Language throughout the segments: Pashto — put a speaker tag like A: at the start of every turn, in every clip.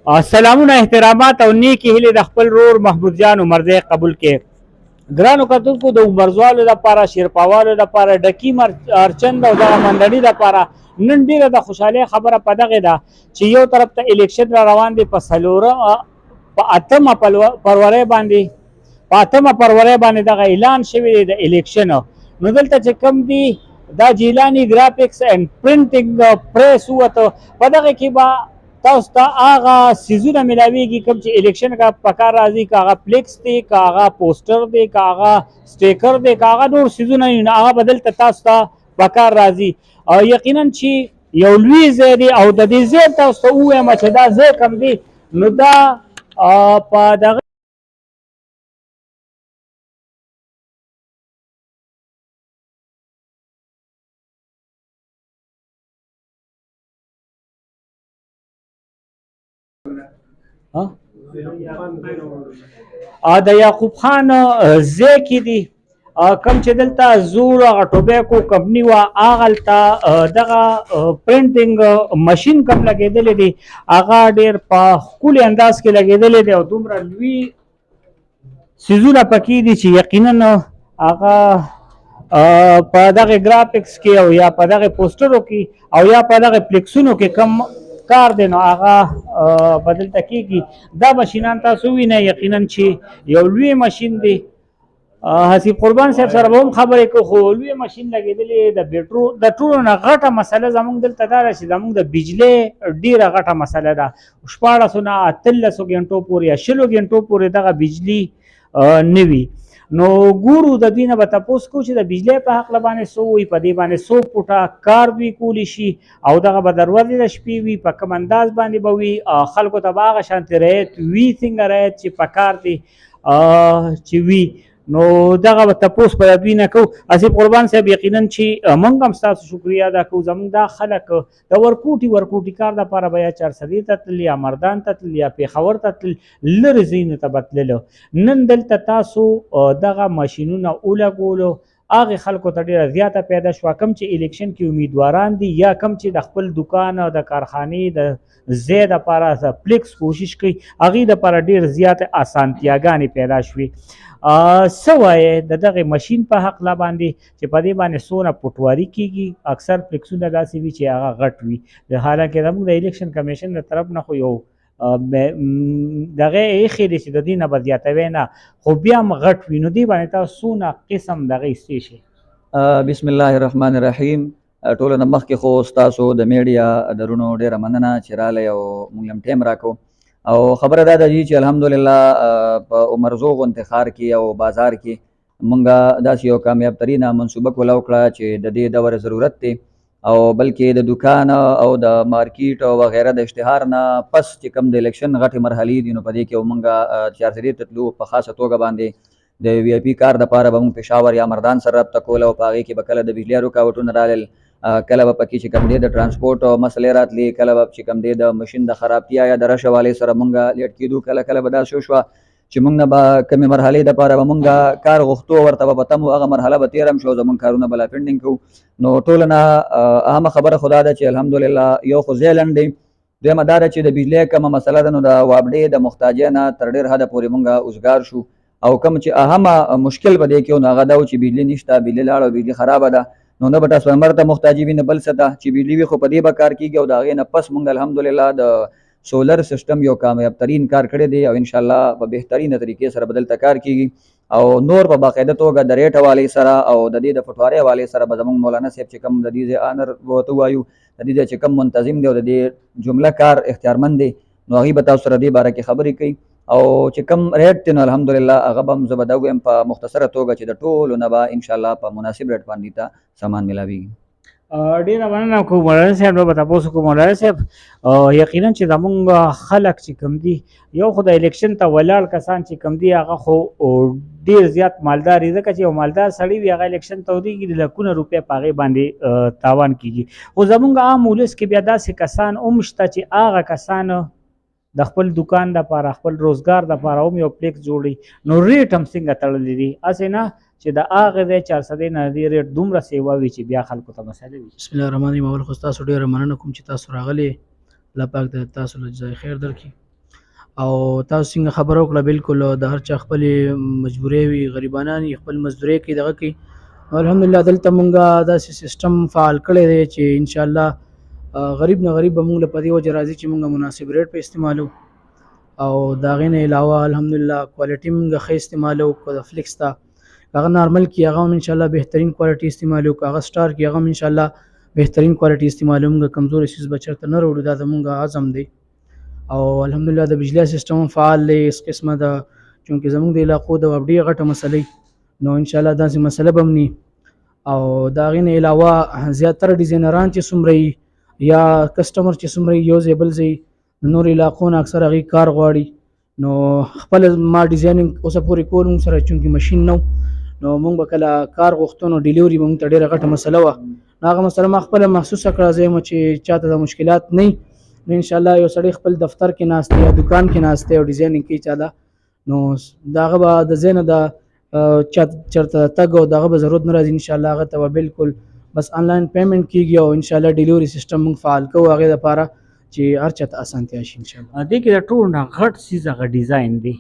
A: سلامونه احترامات او نیکی هیلې د خپل رور محمود جان عمرزی قبول کې ګرانو کتونکو د عمرزوالو لپاره شیرپاوالو لپاره ډکی ارچند او دغه منډني لپاره نن ډیره د خوشحالۍ خبره په دغه ده چې یو طرف ته الیکشن را روان دی په اتمه فروری باندې دغه اعلان شوی دی د الیکشن. نو دلته چې کوم دی دا جیلانی ګرافیکس اینڈ پرنټینګ پریس وته په دغه کې به تاسو ته هغه سیزونه ملاویږي کوم چې الیکشن کا پکار راځي، که هغه فلیکس دی، که هغه پوسټر دی، که هغه سټیکر دی، که هغه نور سیزونه نه هغه بدل ته تاسو ته پکار راځي. او یقینا چې یو لوی ځای دی او د دې ځای تاسو ته ووایم چې دا ځای کوم دی نو دا په دغه د یعقوب خان ځای کې دی کوم چې دلته زور هغه ټوبیکو کمپني وه هغلته دغه پرنټینګ مشین کوم لګېدلی دی هغه ډېر په ښکلي انداز کې لګېدلی دی او دومره لوی څیزونه پکې دي چې یقینا هغه په دغه ګرافکس کې او یا په دغه پوسټرو کې او یا په دغه فلیکسونو کې کم کار دی نو هغه بدلته کېږي. دا مشینان تاسو وینئ یقینا چې یو لوی مشین دی. حسیب قربان صاحب سره به هم خبرې کوو خو لوی مشین لګېدلی د ټولو نه غټه مسله زموږ دلته دا ده چې زموږ د بجلۍ ډېره غټه مسله ده. 1400 نه 1800 غنټو پورې یا 20 غنټو پورې دغه بجلي نه وي. نو ګورو د دوی نه به تپوس کوو چې د بجلۍ په هکله باندې څه وایي، په دې باندې 100 فوټه کار دوی کولی شي او دغه به د ورځې د شپې وي، په کوم انداز باندې به وي، خلکو ته به هغه شانتې رعایت وي څنګه رعایت چې پکار دی چې وي. نو دغه به تپوس په دوی نه کوو. حسیب قربان صاحب یقینا چې موږ هم ستاسو شکریه ادا کوو. زموږ دا خلک د ورکوټي کار دپاره به یا چارسدې ته تلل یا مردان ته تلل یا پېښور ته تلل، لرې ځایونو ته به تللو. نن دلته تاسو دغه ماشینونه ولګولو هغې خلکو ته ډېره زیاته پیدا شوه کوم چې الیکشن کې امیدواران دي یا کوم چې د خپل دوکان او د کارخانې د ځای دپاره د فلیکس کوشش کوي هغې دپاره ډېر زیاتې اسانتیاګانې پیدا شوې. څه وایې د دغه مشین په هکله باندې چې په دې باندې څونه پټواري کېږي؟ اکثر فلیکسونه داسې وي چې هغه غټ وي، حالانکه زموږ د الیکشن کمیشن د طرف نه خو یو دغه ایښې دی چې د دې نه به زیاتوی نه خو بیا هم غټ وي. نو دې باندې تاسو څونه قسم دغه ایستې شي؟
B: بسم الله الرحمن الرحیم. ټولو نه مخکې خو ستاسو د میډیا درونو ډېره مننه چې رالی او موږ هم ټایم راکړو. او خبره دا ده چې الحمدلله په عمرزو غونډې ښار کې او بازار کې مونږ داسې یو کامیاب ترینه منصوبه کوله وکړه چې د دې دور ضرورت دی او بلکې د دکان او د مارکیټ او وغیره د اشتهار نه پس چې کوم د الیکشن غټې مرحلې دي نو په دې کې مونږ چارسدې ته تلو په خاصه توګه باندې د وی آی پي کار دپاره به مونږ پېښور یا مردان سره رابطه کوله او په هغې کې به کله د بجلي رکاوټونه رالل، کله به پکې چې کوم دی د ټرانسپورټ مسلې راتلې، کله به چې کوم دی د مشین د خرابتیا یا د رش حوالې سره مونږ لیټ کېدو، کله به داسې وشوه چې مونږ نه به کومې مرحلې دپاره به مونږ کار غوښتو ورته به تم هغه مرحله به تېره هم شو زمونږ کارونه به لا پینډینګ کوو. نو ټوله نه اهمه خبره خو دا ده چې الحمدلله یو خو ځای لنډ دی، دویمه دا ده چې د بجلۍ کومه مسله ده نو د وابډې د محتاجۍ نه تر ډېر حده پورې مونږ اوزګار شو. او کوم چې اهمه مشکل به دی کې نو هغه دا و چې بجلي نشته، بجلي لاړه او بجلي خرابه ده نو نه به ټرانسفارمر ته محتاجي وي نه بل څه ته، چې بجلي وي خو په دې به کار کېږي. او د هغې نه پس مونږ الحمدلله د سولر سسټم یو کامیاب ترین کار کړی دی او انشاءالله په بهترینه طریقې سره به دلته کار کېږي او نور په باقاعده توګه د ریټ حوالې سره او د دې د پټوارۍ حوالې سره به زموږ مولانا صاحب چې کوم د دې ځای آنر ورته وایو د دې ځای چې کوم منتظم دی او د دې جمله کار اختیارمند دی نو هغوی به تاسو سره دې باره کې خبرې کوي. او چې کوم ریټ دی نو الحمدلله هغه به هم زه به دا ووایم په مختصره توګه چې د ټولو نه به انشاءالله په مناسب ریټ باندې ته سامان میلاویږي.
A: ډېره مننه کوم مولانا صاحب، به تاسو کوم مولانا صاحب یقینا چې زموږ خلک چې کوم دي یو خو د الیکشن ته ولاړ کسان چې کوم دي هغه خو ډېر زیات مالدار دي، ځکه چې یو مالدار سړی وي هغه الیکشن ته ودرېږي د لکونه روپۍ په هغې باندې تاوان کېږي. خو زموږ عام ولس کې بیا داسې کسان هم شته چې هغه کسان د خپل دکان دپاره خپل روزګار دپاره هم یو فلیکس جوړوي نو ریټ هم څنګه تړلی دي، هسې نه چې د هغې ځای 400 نه دې ریټ دومره سیوا وي چې بیا خلکو ته مسله وي.
C: بسم الله الرحمن الرحیم. اول خو تاسو ډېره مننه کوم چې تاسو راغلي، الله پاک د تاسو له جزای خیر درکړي. او تاسو څنګه خبرو کړه بالکل د هر چا خپل مجبورې وي غریبانان خپل مزدوري کوي دغه کوي. الحمدلله دلته مونږه داسې سیستم فعال کړی دی چې ان شاء الله غریب نه غریب به مونږ له په دې وجه راځي چې مونږ مناسب ریټ په استعمالو او د هغې نه علاوه الحمدلله کوالټي مونږ ښه استعمالو. که د فلیکس ته هغه نارمل کې هغه هم انشاءالله بهترین کوالټي استعمالو، که هغه سټار کې هغه هم انشاءالله بهترین کوالټي استعمالو. مونږ کمزوري څیز به چېرته نه راوړو، دا زمونږ عزم دی. او الحمدلله د بجلی سیستم هم فعال دی. هېڅ قسمه د چونکې زمونږ د علاقو د ډېره غټه مسله نو انشاءالله داسې مسله به هم ني. او د هغې نه علاوه زیاتره ډیزاینران چې څومره یا کسټمر چې څومره یو ځای بل ځای د نورو علاقو نه اکثر هغې کار غواړي نو خپله ما ډیزاینینګ اوسه پورې کول مونږ سره چونکې مشین نه نو مونږ به کله کار غوښتو نو ډیلیوري به مونږ ته ډېره غټه مسله وه. نو هغه مسله ما خپله محسوسه کړه زه یم چې چاته د مشکلات نه نو انشاءالله یو سړی خپل دفتر کې ناست یا دکان کې ناست او ډیزاینینګ کوي چاله نو د هغه به د ځای نه د چېرته تګ او دغه به ضرورت نه راځي. انشاءالله هغه ته به بالکل بس آنلاین پیمنټ کېږي او انشاءالله ډیلیوري سیستم موږ فعال کوو هغې دپاره چې هر چاته اسانتیا شي انشاءالله.
A: دې کې د ټولو نه غټ څیز هغه ډیزاین دی.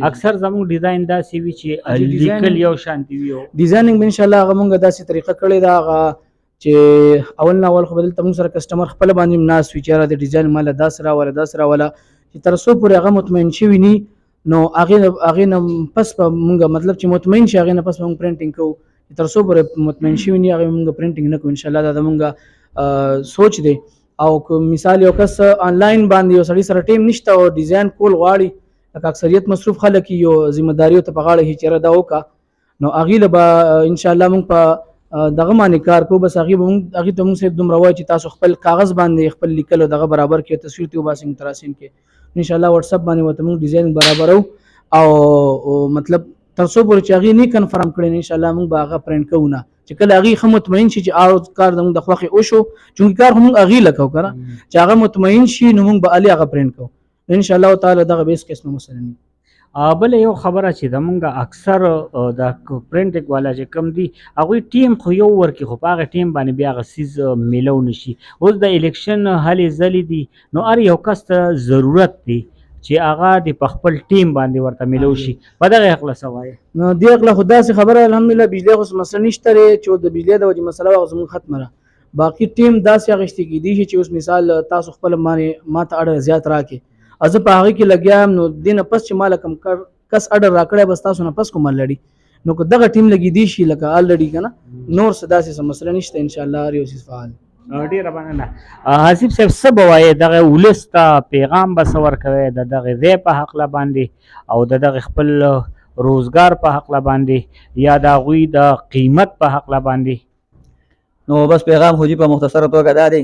A: اکثر زموږ ډیزاین داسې وي چې لیکل یو شانتي وي.
C: ډیزاینینګ به انشاءالله هغه موږ داسې طریقه کړې ده هغه چې اول نه اول خو به دلته موږ سره کسټمر خپله باندې ناست وي چې یاره د ډیزاین ماله داسې راوله داسې راوله چې تر څو پورې هغه مطمئن شوي ني نو هغې نه پس به مونږ مطلب چې مطمئن شي هغې نه پس به مونږ پرنټینګ کوو. تر څو پورې مطمئن شوي ني هغې مونږ پرنټینګ نه کوو. انشاءالله دا د مونږ سوچ دی. او که مثال یو کس آنلاین باندې یو سړي سره ټیم نشته او ډیزاین کول غواړي لکه اکثریت مصروف خلک یو ذمهداریو ته په غاړه هي چېرې دا وکړه نو هغې له به انشاءالله مونږ په دغه باندې کار کوو. بس هغې ته مونږ صرف دومره وایو چې تاسو خپل کاغذ باندې خپل لیکل او دغه برابر کړئ تصویر ترې وباسئ متراسم کې انشاءالله واتساپ باندې ورته مونږ ډیزاین برابرو او مطلب تر څو پورې چې هغې نه کنفرم کړی انشاءالله مونږ به هغه پرنټ کوو نه چې کله هغې ښه مطمئن شي چې کار زموږ د خوښې وشو چونکې کار خو مونږ هغې له کوو که نه چې هغه مطمئن شي نو مونږ به هلې هغه پرنټ کوو انشاءالله تعالی دغه به هېڅ قسمه مسله نه.
A: بله یو خبره چې زمونږ اکثر د پرنټینګ والا چې کوم دي هغوی ټیم خو یو ورکړي خو په هغه ټیم باندې بیا هغه څیز میلو نه شي. اوس د الیکشن هلې ځلې دي نو هر یو کس ته ضرورت دی چې هغه د په خپل ټیم باندې ورته میلو شي. په دغه هکله څه وایې؟
C: نو دې هکله خو داسې خبره الحمدلله بجلی خو مسله نشته دی چې د بجلی د وجې مسله هغه زموږ ختمه ده. باقي ټیم داسې اخیستې کېدی شي چې اوس مثال تاسو خپله ما ته اډر زیات راکړې زه په هغې کې لګیا یم نو دې نه پس چې ما له کوم کس اډر راکړی بس تاسو نه پس کوم لړي نو که دغه ټیم لګېدی شي لکه الرډي که نه نور څه داسې څه مسله نشته انشاءالله هر یو څیز فعال.
A: ډېره مننه. حسیب صاحب څه به وایې دغه ولس ته پیغام به څه ورکوئ د دغه ځای په هکله باندې او د دغه خپل روزګار په هکله باندې یا د هغوی د قیمت په هکله باندې؟
B: نو بس پیغام خو جي په مختصره توګه دا دی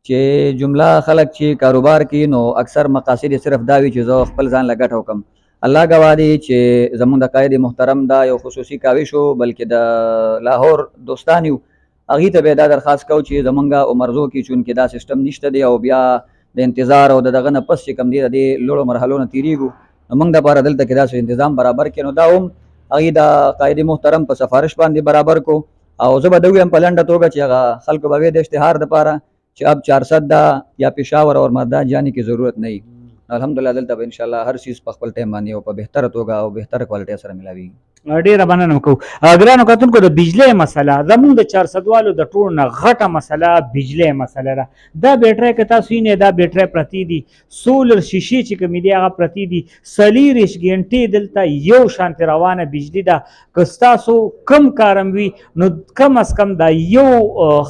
B: چې جمله خلک چې کاروبار کوي نو اکثر مقاصد یې صرف دا وي چې زه خپل ځان له ګټه وکړم. الله ګواه دی چې زمونږ د قاید محترم دا یو خصوصي کاوش و بلکې د لاهور دوستان یو هغې ته به دا درخواست کوو چې زمونږ عمرزو کې چونکې دا سیسټم نشته دی او بیا د انتظار او د دغه نه پس چې کوم دی د دې لوړو مرحلو نه تېرېږو نو موږ دپاره دلته کې داسې تنظام برابر کړي نو دا هم هغې د قاید محترم په سفارش باندې برابر کو او زه به دا ووایم په لنډه توګه چې هغه خلکو به د اشتهار دپاره چې اب 400 دا یا پېښور اور مردان جانے کی ضرورت نه وي. الحمدلله دلته به انشاءالله هر څیز په خپل ټایم باندې او په بهتره توګه او بهتره کوالټۍ سره ملاویږي.
A: ډېره مننه کوو. ګرانو کتونکو د بجلی مسله زموږ د 400 والو د ټولو نه غټه مسله بجلی مسله ده. دا بیټرۍ که تاسو وینئ دا بیټرۍ پرتې دي سولر شیشې چې کومې دي هغه پرتې دي 40 ګنټې دلته یو شانتې روانه بجلی ده. که ستاسو کم کارم وي نو کم از کم دا یو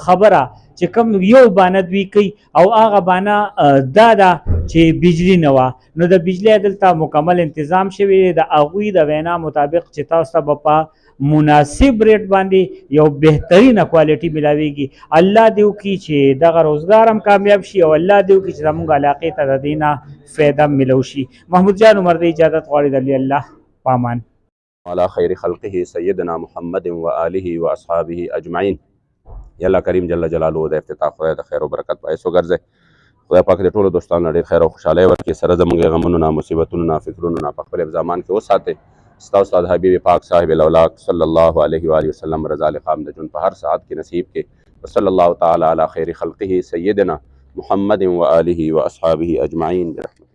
A: خبره چې کوم یو بانه دوی کوي او هغه بانه دا ده چې بجلی نه وه نو د بجلی دلته مکمل انتظام شوی دی د هغوی د وینا مطابق چې تاسو ته به په مناسب ریټ باندې یو بهترینه کوالټي ملاویږي. الله دې وکړي چې دغه روزګار هم کامیاب شي او الله دې وکړي چې زموږ علاقې ته د دې نه فایده ملو شي. محمود جان عمر د اجازت غواړي د الله پامان
D: على خیر خلقه سیدنا محمد و آله و اصحابه اجمعین. یا الله کریم جل جلاله د افتتاح خدای د خیر او برکت باعث وګرځي. خدای پاک د ټولو دوستانو ډېر خیر او خوشحالۍ ورکړي سره زموږ غمونو نه مصیبتونو نه فکرونو نه په خپل زمان کې وساتئ. ستا استاد حبیب پاک صاحب الاولاق صلی الله علیه و آله وسلم رضا لقام د جون په هر ساعت کې نصیب کې. وصلی الله تعالی علی خیر خلقه سیدنا محمد و آله و اصحابه اجمعین برحمته.